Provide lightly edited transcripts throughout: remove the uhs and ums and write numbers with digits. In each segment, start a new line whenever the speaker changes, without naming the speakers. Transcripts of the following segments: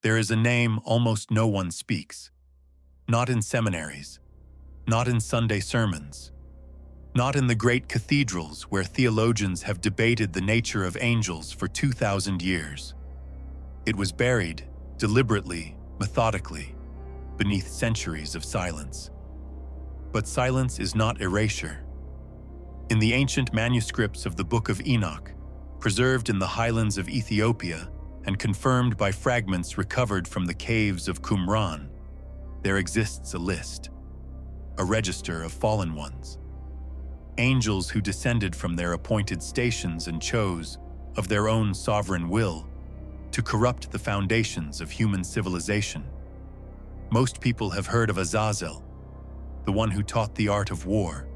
There is a name almost no one speaks. Not in seminaries, not in Sunday sermons, not in the great cathedrals where theologians have debated the nature of angels for 2,000 years. It was buried, deliberately, methodically, beneath centuries of silence. But silence is not erasure. In the ancient manuscripts of the Book of Enoch, preserved in the highlands of Ethiopia and confirmed by fragments recovered from the caves of Qumran, there exists a list, a register of fallen ones. Angels who descended from their appointed stations and chose, of their own sovereign will, to corrupt the foundations of human civilization. Most people have heard of Azazel, the one who taught the art of war.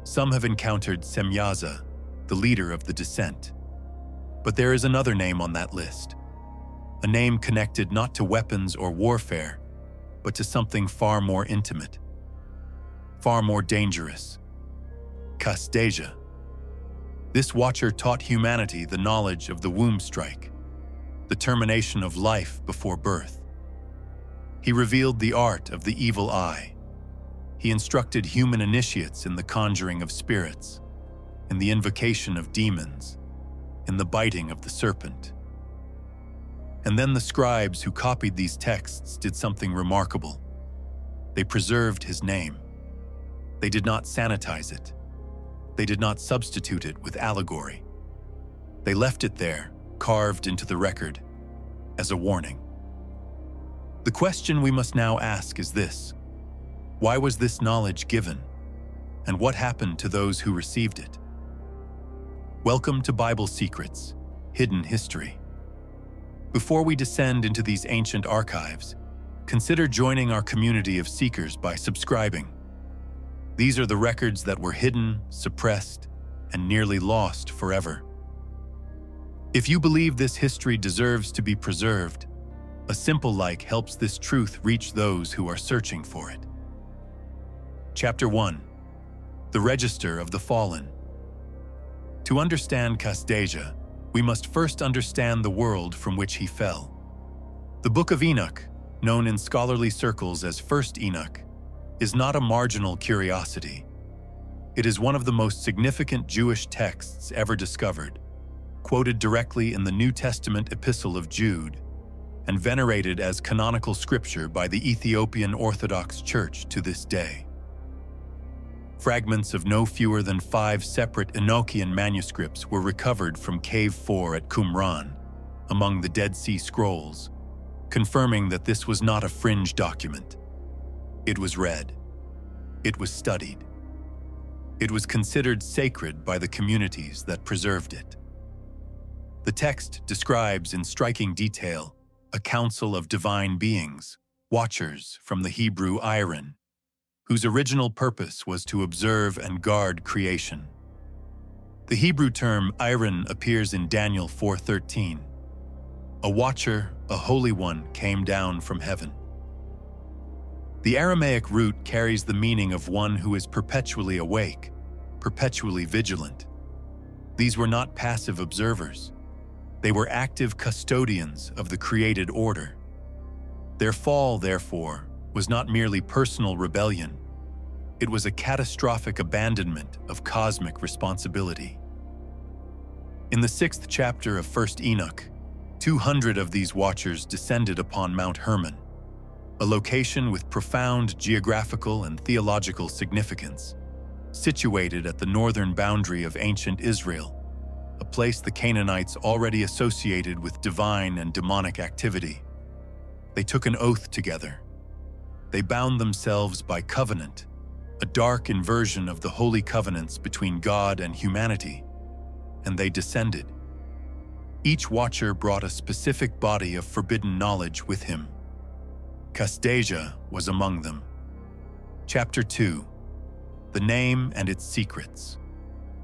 Some have encountered Semyaza, the leader of the descent. But there is another name on that list, a name connected not to weapons or warfare, but to something far more intimate, far more dangerous. Kasdeja. This watcher taught humanity the knowledge of the womb strike, the termination of life before birth. He revealed the art of the evil eye. He instructed human initiates in the conjuring of spirits, in the invocation of demons, in the biting of the serpent. And then the scribes who copied these texts did something remarkable. They preserved his name. They did not sanitize it. They did not substitute it with allegory. They left it there, carved into the record, as a warning. The question we must now ask is this: why was this knowledge given? And what happened to those who received it? Welcome to Bible Secrets, Hidden History. Before we descend into these ancient archives, consider joining our community of seekers by subscribing. These are the records that were hidden, suppressed, and nearly lost forever. If you believe this history deserves to be preserved, a simple like helps this truth reach those who are searching for it. Chapter 1. The Register of the Fallen. To understand Kasdeja, we must first understand the world from which he fell. The Book of Enoch, known in scholarly circles as First Enoch, is not a marginal curiosity. It is one of the most significant Jewish texts ever discovered, quoted directly in the New Testament Epistle of Jude, and venerated as canonical scripture by the Ethiopian Orthodox Church to this day. Fragments of no fewer than 5 separate Enochian manuscripts were recovered from Cave 4 at Qumran, among the Dead Sea Scrolls, confirming that this was not a fringe document. It was read. It was studied. It was considered sacred by the communities that preserved it. The text describes in striking detail a council of divine beings, watchers from the Hebrew Iron, whose original purpose was to observe and guard creation. The Hebrew term Iron appears in Daniel 4:13. A watcher, a holy one, came down from heaven. The Aramaic root carries the meaning of one who is perpetually awake, perpetually vigilant. These were not passive observers. They were active custodians of the created order. Their fall, therefore, was not merely personal rebellion. It was a catastrophic abandonment of cosmic responsibility. In the 6th chapter of 1st Enoch, 200 of these watchers descended upon Mount Hermon, a location with profound geographical and theological significance, situated at the northern boundary of ancient Israel, a place the Canaanites already associated with divine and demonic activity. They took an oath together. They bound themselves by covenant, a dark inversion of the holy covenants between God and humanity, and they descended. Each watcher brought a specific body of forbidden knowledge with him. Kasdeja was among them. Chapter 2. The Name and Its Secrets.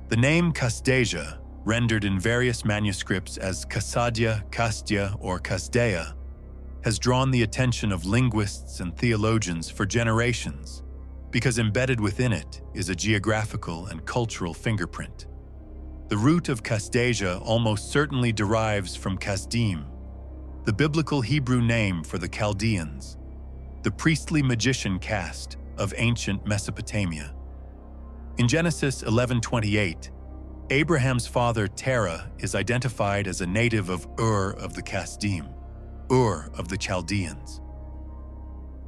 The name Kasdeja, rendered in various manuscripts as Kasdeja, Kasdeja, or Kasdeja, has drawn the attention of linguists and theologians for generations, because embedded within it is a geographical and cultural fingerprint. The root of Kasdeja almost certainly derives from Kasdim, the biblical Hebrew name for the Chaldeans, the priestly magician caste of ancient Mesopotamia. In Genesis 11:28, Abraham's father Terah is identified as a native of Ur of the Kasdim, Ur of the Chaldeans.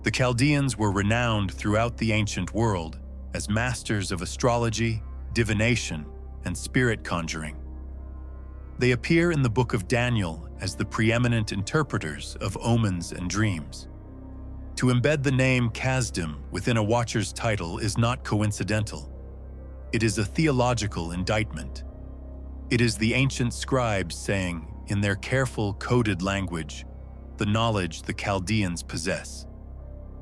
The Chaldeans were renowned throughout the ancient world as masters of astrology, divination, and spirit conjuring. They appear in the book of Daniel as the preeminent interpreters of omens and dreams. To embed the name Kasdim within a watcher's title is not coincidental. It is a theological indictment. It is the ancient scribes saying, in their careful coded language, the knowledge the Chaldeans possess,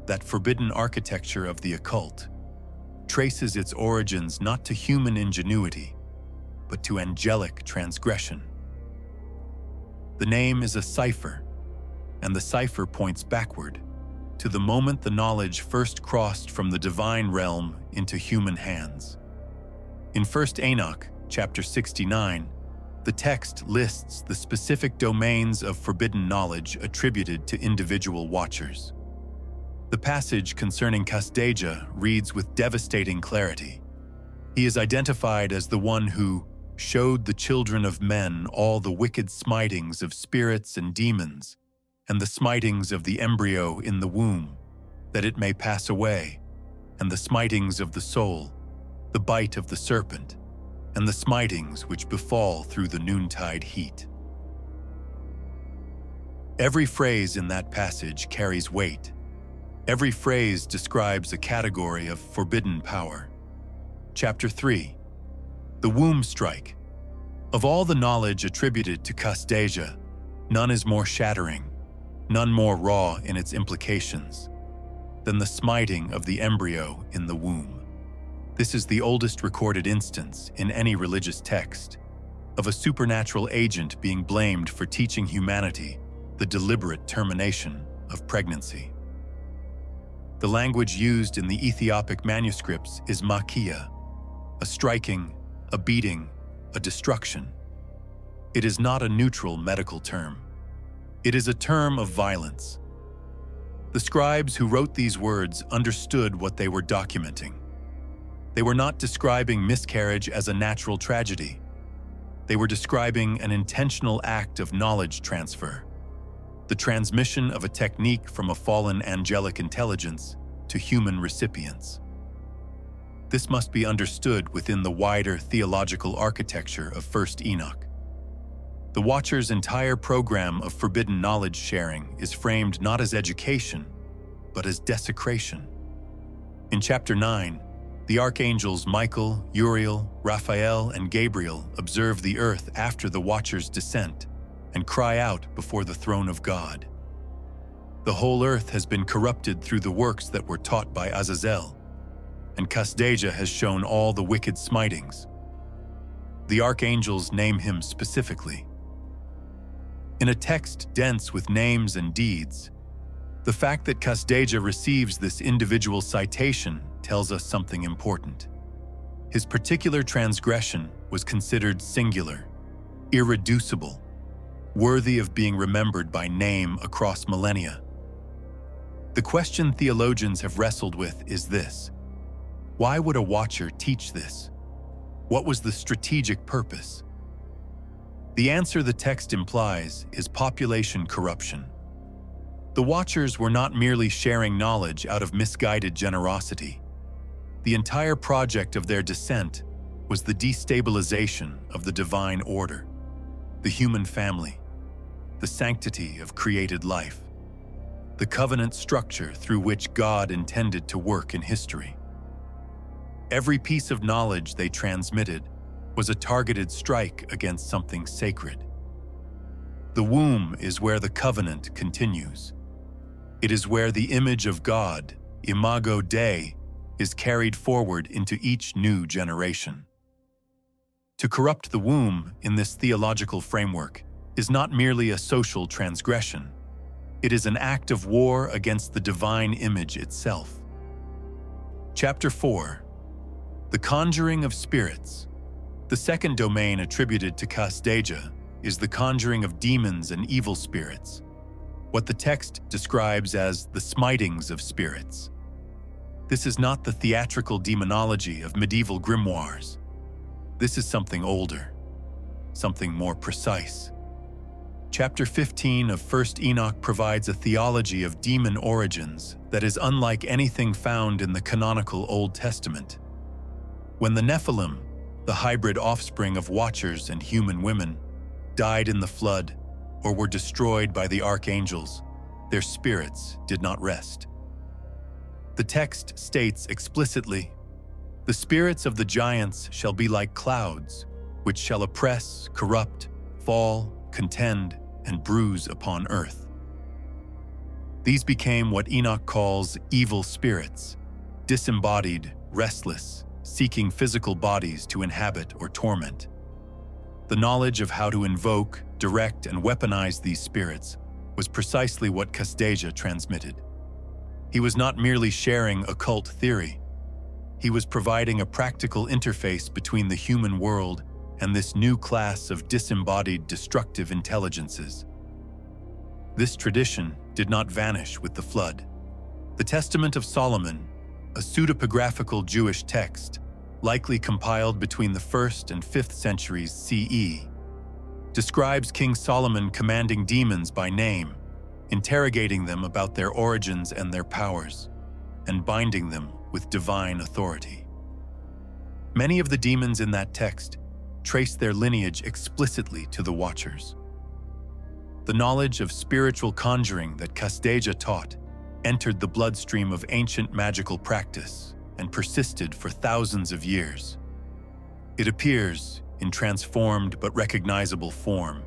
that forbidden architecture of the occult, traces its origins not to human ingenuity, but to angelic transgression. The name is a cipher, and the cipher points backward, to the moment the knowledge first crossed from the divine realm into human hands. In 1 Enoch, chapter 69, the text lists the specific domains of forbidden knowledge attributed to individual watchers. The passage concerning Kasdeja reads with devastating clarity. He is identified as the one who showed the children of men all the wicked smitings of spirits and demons, and the smitings of the embryo in the womb, that it may pass away, and the smitings of the soul, the bite of the serpent, and the smitings which befall through the noontide heat. Every phrase in that passage carries weight. Every phrase describes a category of forbidden power. Chapter 3. The Womb Strike. Of all the knowledge attributed to Kasdeja, none is more shattering, none more raw in its implications, than the smiting of the embryo in the womb. This is the oldest recorded instance in any religious text of a supernatural agent being blamed for teaching humanity the deliberate termination of pregnancy. The language used in the Ethiopic manuscripts is makia, a striking, a beating, a destruction. It is not a neutral medical term. It is a term of violence. The scribes who wrote these words understood what they were documenting. They were not describing miscarriage as a natural tragedy. They were describing an intentional act of knowledge transfer, the transmission of a technique from a fallen angelic intelligence to human recipients. This must be understood within the wider theological architecture of 1 Enoch. The Watcher's entire program of forbidden knowledge sharing is framed not as education, but as desecration. In chapter 9, the archangels Michael, Uriel, Raphael, and Gabriel observe the earth after the Watcher's descent and cry out before the throne of God. The whole earth has been corrupted through the works that were taught by Azazel, and Kasdeja has shown all the wicked smitings. The archangels name him specifically. In a text dense with names and deeds, the fact that Kasdeja receives this individual citation tells us something important. His particular transgression was considered singular, irreducible, worthy of being remembered by name across millennia. The question theologians have wrestled with is this: why would a watcher teach this? What was the strategic purpose? The answer the text implies is population corruption. The Watchers were not merely sharing knowledge out of misguided generosity. The entire project of their descent was the destabilization of the divine order, the human family, the sanctity of created life, the covenant structure through which God intended to work in history. Every piece of knowledge they transmitted was a targeted strike against something sacred. The womb is where the covenant continues. It is where the image of God, Imago Dei, is carried forward into each new generation. To corrupt the womb in this theological framework is not merely a social transgression. It is an act of war against the divine image itself. Chapter 4. The Conjuring of Spirits. The second domain attributed to Kasdeja is the conjuring of demons and evil spirits, what the text describes as the smitings of spirits. This is not the theatrical demonology of medieval grimoires. This is something older, something more precise. Chapter 15 of 1st Enoch provides a theology of demon origins that is unlike anything found in the canonical Old Testament. When the Nephilim, the hybrid offspring of watchers and human women, died in the flood or were destroyed by the archangels, their spirits did not rest. The text states explicitly, "The spirits of the giants shall be like clouds, which shall oppress, corrupt, fall, contend, and bruise upon earth." These became what Enoch calls evil spirits, disembodied, restless, seeking physical bodies to inhabit or torment. The knowledge of how to invoke, direct, and weaponize these spirits was precisely what Kasdeja transmitted. He was not merely sharing occult theory. He was providing a practical interface between the human world and this new class of disembodied destructive intelligences. This tradition did not vanish with the flood. The Testament of Solomon, a pseudepigraphical Jewish text, likely compiled between the 1st and 5th centuries CE, describes King Solomon commanding demons by name, interrogating them about their origins and their powers, and binding them with divine authority. Many of the demons in that text trace their lineage explicitly to the Watchers. The knowledge of spiritual conjuring that Kasdeja taught entered the bloodstream of ancient magical practice and persisted for thousands of years. It appears, in transformed but recognizable form,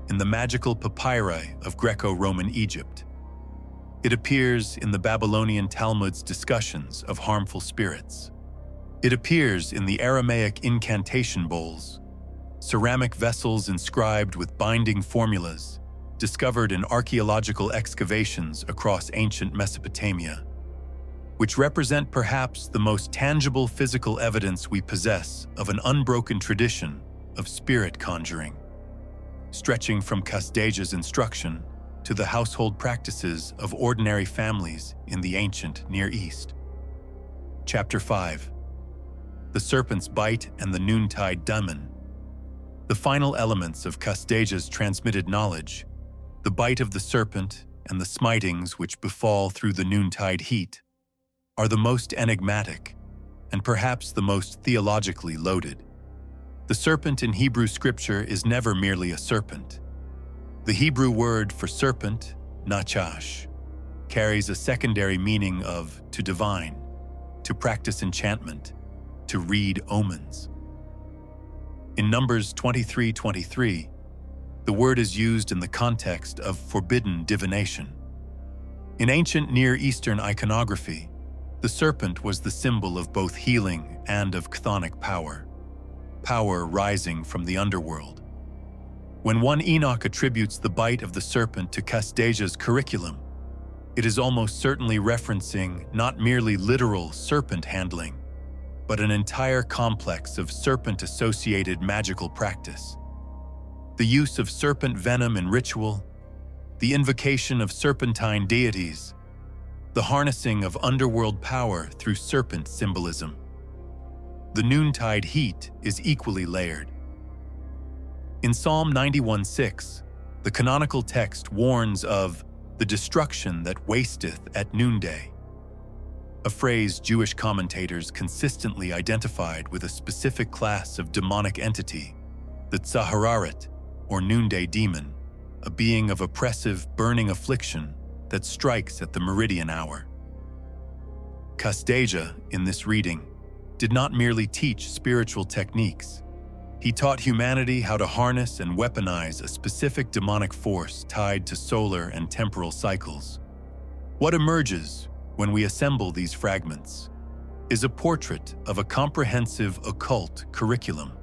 in the magical papyri of Greco-Roman Egypt. It appears in the Babylonian Talmud's discussions of harmful spirits. It appears in the Aramaic incantation bowls, ceramic vessels inscribed with binding formulas, discovered in archaeological excavations across ancient Mesopotamia, which represent perhaps the most tangible physical evidence we possess of an unbroken tradition of spirit conjuring, stretching from Kasdeja's instruction to the household practices of ordinary families in the ancient Near East. Chapter 5. The Serpent's Bite and the Noontide Demon. The final elements of Kasdeja's transmitted knowledge, the bite of the serpent and the smitings which befall through the noontide heat, are the most enigmatic and perhaps the most theologically loaded. The serpent in Hebrew scripture is never merely a serpent. The Hebrew word for serpent, nachash, carries a secondary meaning of to divine, to practice enchantment, to read omens. In Numbers 23:23, the word is used in the context of forbidden divination. In ancient Near Eastern iconography, the serpent was the symbol of both healing and of chthonic power, power rising from the underworld. When one Enoch attributes the bite of the serpent to Kasdeja's curriculum, it is almost certainly referencing not merely literal serpent handling, but an entire complex of serpent-associated magical practice. The use of serpent venom in ritual, the invocation of serpentine deities, the harnessing of underworld power through serpent symbolism. The noontide heat is equally layered. In Psalm 91:6, the canonical text warns of the destruction that wasteth at noonday, a phrase Jewish commentators consistently identified with a specific class of demonic entity, the Tzahararet, or noonday demon, a being of oppressive, burning affliction that strikes at the meridian hour. Kasdeja, in this reading, did not merely teach spiritual techniques. He taught humanity how to harness and weaponize a specific demonic force tied to solar and temporal cycles. What emerges when we assemble these fragments is a portrait of a comprehensive occult curriculum.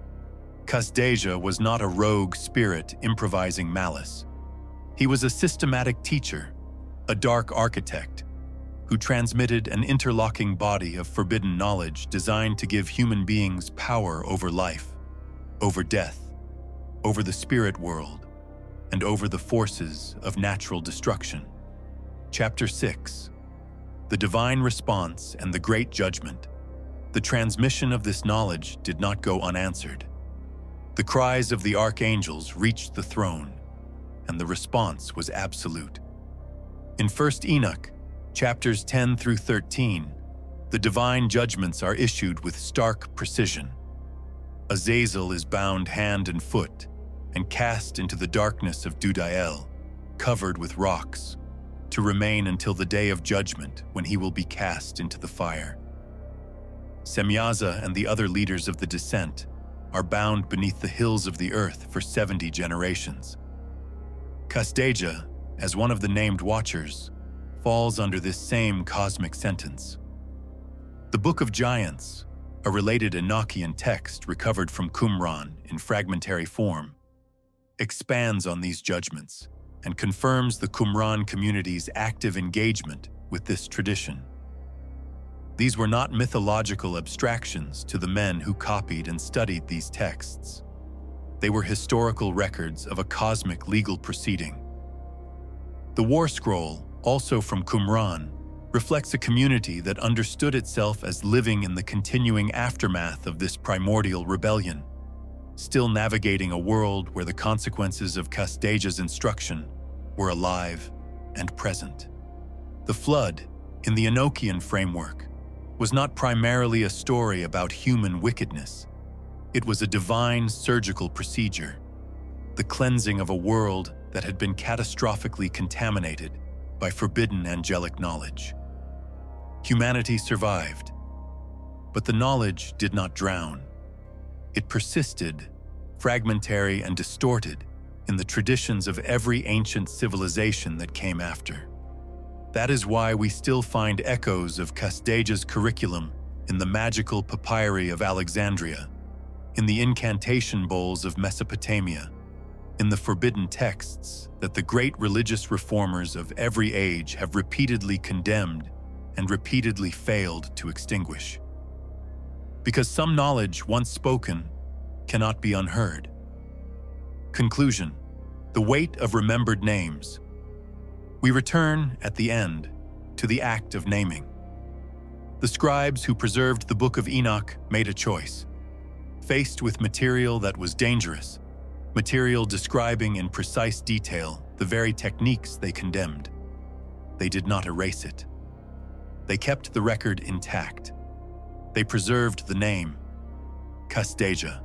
Kasdeja was not a rogue spirit improvising malice. He was a systematic teacher, a dark architect, who transmitted an interlocking body of forbidden knowledge designed to give human beings power over life, over death, over the spirit world, and over the forces of natural destruction. Chapter 6. The Divine Response and the Great Judgment. The transmission of this knowledge did not go unanswered. The cries of the archangels reached the throne, and the response was absolute. In 1 Enoch, chapters 10 through 13, the divine judgments are issued with stark precision. Azazel is bound hand and foot and cast into the darkness of Dudael, covered with rocks, to remain until the day of judgment when he will be cast into the fire. Semyaza and the other leaders of the descent are bound beneath the hills of the earth for 70 generations. Kasdeja, as one of the named watchers, falls under this same cosmic sentence. The Book of Giants, a related Enochian text recovered from Qumran in fragmentary form, expands on these judgments and confirms the Qumran community's active engagement with this tradition. These were not mythological abstractions to the men who copied and studied these texts. They were historical records of a cosmic legal proceeding. The War Scroll, also from Qumran, reflects a community that understood itself as living in the continuing aftermath of this primordial rebellion, still navigating a world where the consequences of Kasdeja's instruction were alive and present. The flood, in the Enochian framework, was not primarily a story about human wickedness. It was a divine surgical procedure, the cleansing of a world that had been catastrophically contaminated by forbidden angelic knowledge. Humanity survived, but the knowledge did not drown. It persisted, fragmentary and distorted, in the traditions of every ancient civilization that came after. That is why we still find echoes of Kasdeja's curriculum in the magical papyri of Alexandria, in the incantation bowls of Mesopotamia, in the forbidden texts that the great religious reformers of every age have repeatedly condemned and repeatedly failed to extinguish. Because some knowledge once spoken cannot be unheard. Conclusion: the weight of remembered names. We return, at the end, to the act of naming. The scribes who preserved the Book of Enoch made a choice. Faced with material that was dangerous, material describing in precise detail the very techniques they condemned, they did not erase it. They kept the record intact. They preserved the name, Kasdeja.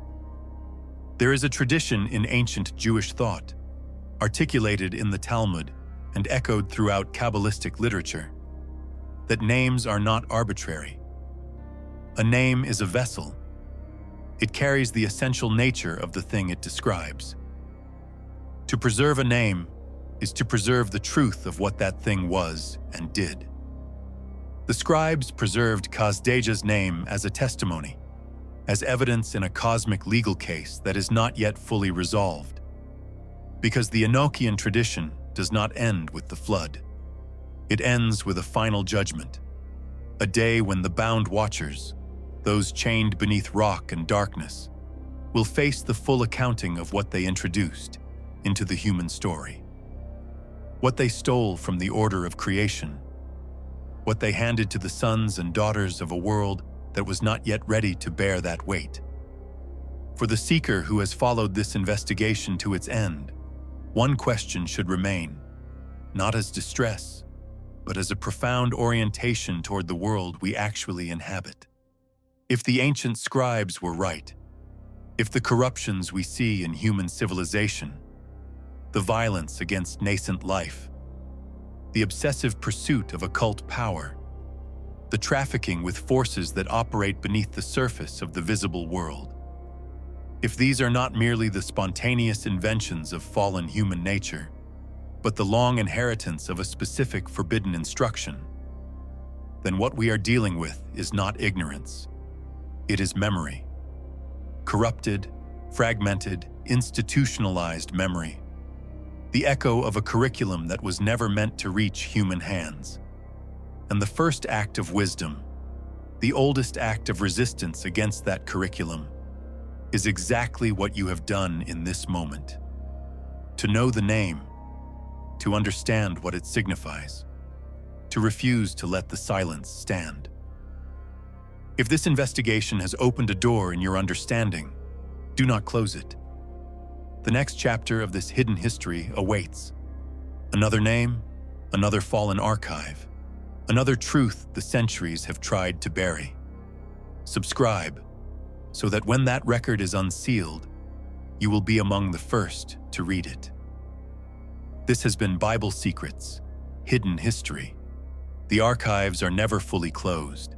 There is a tradition in ancient Jewish thought, articulated in the Talmud and echoed throughout Kabbalistic literature, that names are not arbitrary. A name is a vessel. It carries the essential nature of the thing it describes. To preserve a name is to preserve the truth of what that thing was and did. The scribes preserved Kasdeja's name as a testimony, as evidence in a cosmic legal case that is not yet fully resolved. Because the Enochian tradition does not end with the flood. It ends with a final judgment, a day when the bound watchers, those chained beneath rock and darkness, will face the full accounting of what they introduced into the human story. What they stole from the order of creation, what they handed to the sons and daughters of a world that was not yet ready to bear that weight. For the seeker who has followed this investigation to its end, one question should remain, not as distress, but as a profound orientation toward the world we actually inhabit. If the ancient scribes were right, if the corruptions we see in human civilization, the violence against nascent life, the obsessive pursuit of occult power, the trafficking with forces that operate beneath the surface of the visible world, if these are not merely the spontaneous inventions of fallen human nature, but the long inheritance of a specific forbidden instruction, then what we are dealing with is not ignorance. It is memory. Corrupted, fragmented, institutionalized memory. The echo of a curriculum that was never meant to reach human hands. And the first act of wisdom, the oldest act of resistance against that curriculum, is exactly what you have done in this moment. to know the name, to understand what it signifies, to refuse to let the silence stand. If this investigation has opened a door in your understanding, do not close it. The next chapter of this hidden history awaits. Another name, another fallen archive, another truth the centuries have tried to bury. Subscribe, so that when that record is unsealed, you will be among the first to read it. This has been Bible Secrets, Hidden History. The archives are never fully closed,